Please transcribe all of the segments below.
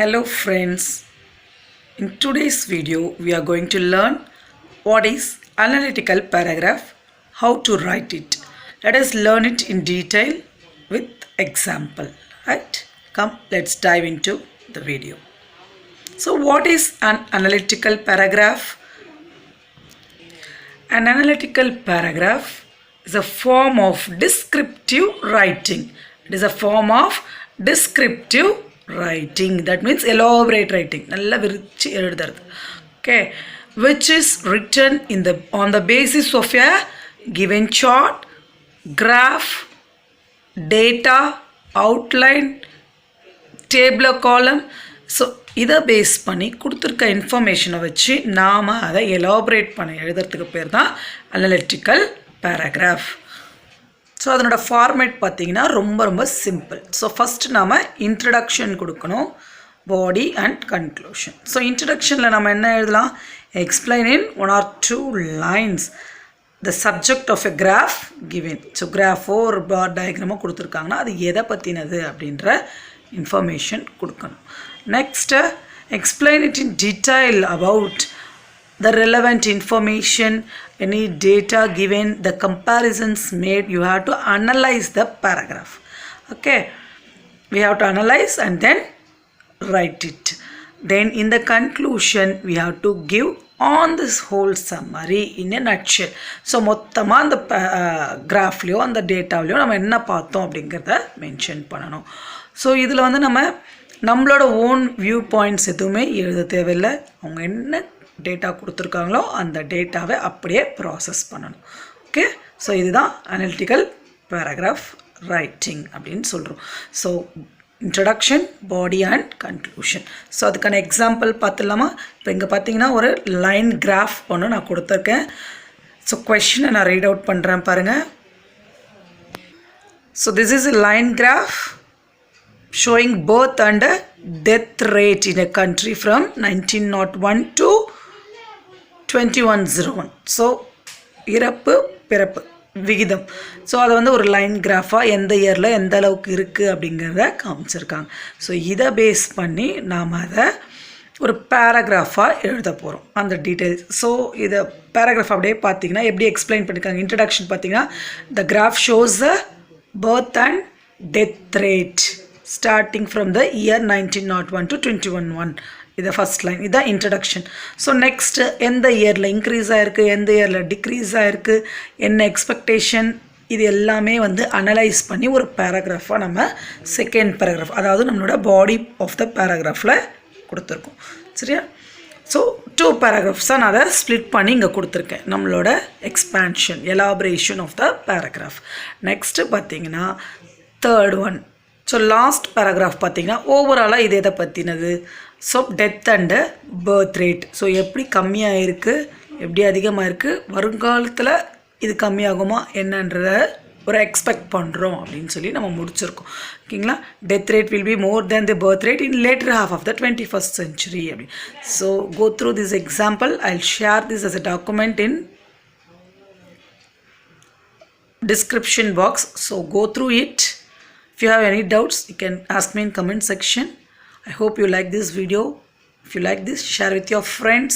Hello friends, in today's video we are going to learn what is analytical paragraph, how to write it. Let us learn it in detail with example, right? Come, let's dive into the video. So what is an analytical paragraph? An analytical paragraph is a form of descriptive writing. It is a form of descriptive writing. That means elaborate writing. நல்லா விரிச்சு எழுதுறது. Okay, which is written on the basis of a given chart, graph, data, outline, table or column. So இதை base பண்ணி கொடுத்துருக்க இன்ஃபர்மேஷனை வச்சு நாம் அதை எலாபரேட் பண்ண எழுதுறதுக்கு பேர் தான் அனலிட்டிக்கல் பேராகிராஃப். ஸோ அதனோட ஃபார்மேட் பார்த்திங்கன்னா ரொம்ப சிம்பிள். ஸோ ஃபஸ்ட்டு நாம் இன்ட்ரடக்ஷன் கொடுக்கணும், பாடி அண்ட் கன்க்ளூஷன். ஸோ இன்ட்ரடக்ஷனில் நம்ம என்ன எழுதலாம்? Explain in 1 or 2 lines the subject of a graph given. So கிராஃபோ ஒரு பார் டயக்ராமோ கொடுத்துருக்காங்கன்னா அது எதை பற்றினது அப்படின்ற இன்ஃபர்மேஷன் கொடுக்கணும். Next, explain it in detail about the relevant information, any data given, the comparisons made. You have to analyze the paragraph. Okay, we have to analyze and then write it. Then in the conclusion, we have to give on this whole summary in a nutshell. So மொத்தமாக அந்த கிராஃப்லேயோ அந்த டேட்டாவிலையோ நம்ம என்ன பார்த்தோம் அப்படிங்கிறத mention பண்ணணும். So இதில் வந்து நம்மளோட ஓன் வியூ பாயிண்ட்ஸ் எதுவுமே எழுத தேவையில்லை. அவங்க என்ன டேட்டா கொடுத்துருக்காங்களோ அந்த டேட்டாவை அப்படியே ப்ராசஸ் பண்ணணும். ஓகே, ஸோ இதுதான் அனலிட்டிக்கல் பேராகிராஃப் ரைட்டிங் அப்படின்னு சொல்கிறோம். So introduction, body and conclusion. So அதுக்கான எக்ஸாம்பிள் பார்த்துடலாமா? இப்போ இங்கே பார்த்தீங்கன்னா ஒரு லைன் கிராஃப் ஒன்று நான் கொடுத்துருக்கேன். ஸோ கொஷினை நான் ரீட் அவுட் பண்ணுறேன் பாருங்கள். So this is a line graph showing birth and death rate in a country from 1901 to 2101. So இறப்பு பிறப்பு விகிதம். ஸோ அதை வந்து ஒரு லைன் கிராஃபாக எந்த இயரில் எந்த அளவுக்கு இருக்குது அப்படிங்கிறத காமிச்சிருக்காங்க. ஸோ இதை பேஸ் பண்ணி நாம் அதை ஒரு பேராகிராஃபாக எழுத போகிறோம் அந்த டீட்டெயில்ஸ். ஸோ இதை பேராகிராஃப் அப்படியே பார்த்தீங்கன்னா எப்படி எக்ஸ்பிளைன் பண்ணியிருக்காங்க. இன்ட்ரடக்ஷன் பார்த்தீங்கன்னா the graph shows the birth and death rate starting from the year 1901 to 2101. இது ஃபஸ்ட் லைன், இதுதான் இன்ட்ரடக்ஷன். ஸோ நெக்ஸ்ட்டு எந்த இயரில் இன்க்ரீஸ் ஆகிருக்கு, எந்த இயரில் டிக்ரீஸ் ஆகிருக்கு, என்ன எக்ஸ்பெக்டேஷன், இது எல்லாமே வந்து அனலைஸ் பண்ணி ஒரு பேராகிராஃபாக நம்ம செகண்ட் பேராகிராஃப், அதாவது நம்மளோட பாடி ஆஃப் த பேராகிராஃபில் கொடுத்துருக்கோம். சரியா? ஸோ 2 பேராகிராஃப்ஸாக நான் அதை ஸ்ப்ளிட் பண்ணி இங்கே கொடுத்துருக்கேன். நம்மளோட expansion, elaboration of the paragraph. Next பார்த்தீங்கன்னா third one. So last paragraph பார்த்தீங்கன்னா ஓவராலாக இது எதை பற்றினது? So death and birth rate. So எப்படி கம்மியாக இருக்குது, எப்படி அதிகமாக இருக்குது, வருங்காலத்தில் இது கம்மியாகுமா என்னன்றத ஒரு எக்ஸ்பெக்ட் பண்ணுறோம் அப்படின்னு சொல்லி நம்ம முடிச்சிருக்கோம். ஓகேங்களா? Death rate will be more than the birth rate in later half of the 21st century அப்படி. So go through this example. I will share this as a document in description box. So go through it. If you have any doubts, you can ask me in comment section. I hope you like this video. If you like this, share with your friends.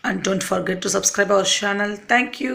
And don't forget to subscribe our channel. Thank you.